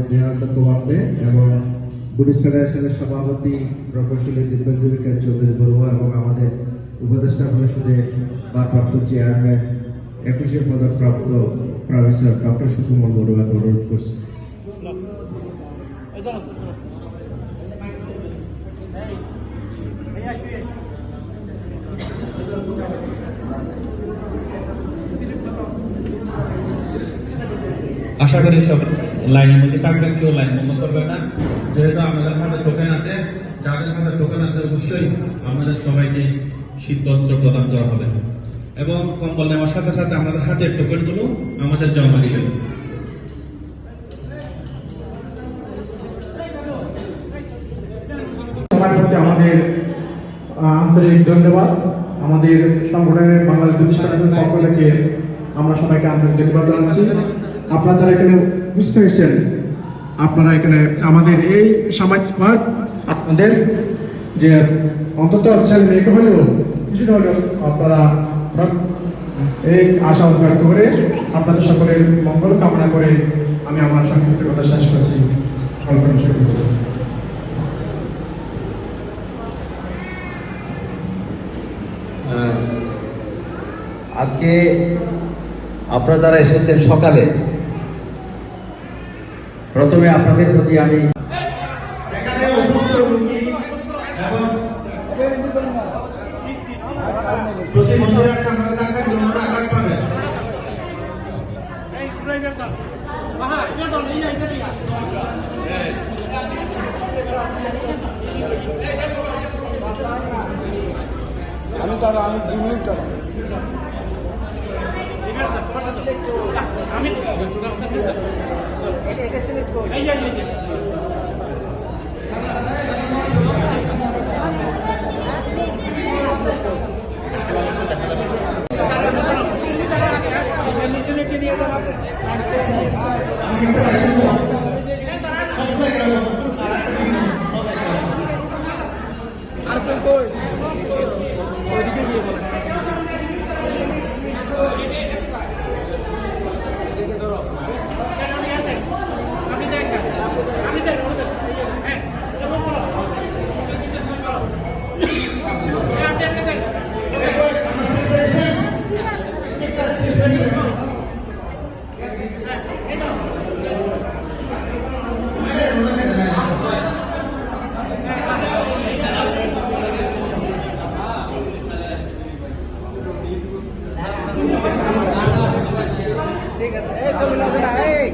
নিহান্ত কুমারতে এবং বুদ্ধিস্ট ফেডারেশনের সভাপতি প্রকৌশলী দিব্যেন্দু চৌধুরী বড়ুয়া এবং আমাদের উপদেষ্টা পরিষদে ভারপ্রাপ্ত চেয়ারম্যান 21 পদকপ্রাপ্ত প্রফেসর ডক্টর সুকুমার বড়ুয়াকে অনুরোধ করছি। আশা করি সব লাইনের মধ্যে থাকবেন, কেউ লাইন বন্ধ করবে না। যেহেতু আমাদের হাতে টোকেন আছে, যাদের হাতে টোকেন আছে অবশ্যই আমাদের সবাইকে শীত বস্ত্র প্রদান করা হবে এবং কম্বল নেওয়ার সাথে সাথে আমাদের হাতের টোকেনগুলো আমাদের জমা দিবেন। সবার প্রতি আমাদের আন্তরিক ধন্যবাদ। আমাদের সংগঠনের বাংলাদেশ বুদ্ধিস্ট ফেডারেশনের পক্ষ থেকে আমরা সবাইকে আন্তরিক ধন্যবাদ জানাচ্ছি। আপনারা যারা এখানে বুঝতে পেরেছেন, আপনারা এখানে আমাদের এই সামাজিক আপনাদের যে অন্তত ছেলে মেয়েকে হলেও কিছুটা হলেও আপনারা এই আশা ব্যক্ত করে আপনাদের সকলের মঙ্গল কামনা করে আমি আমার সংক্ষিপ্ত কথা শেষ করছি। আজকে আপনারা যারা এসেছেন সকালে, প্রথমে আপনাদের প্রতি আমি আমি 2 মিনিট এটা সিলেক্ট করব। ঠিক আছে, এই ছবি না, এই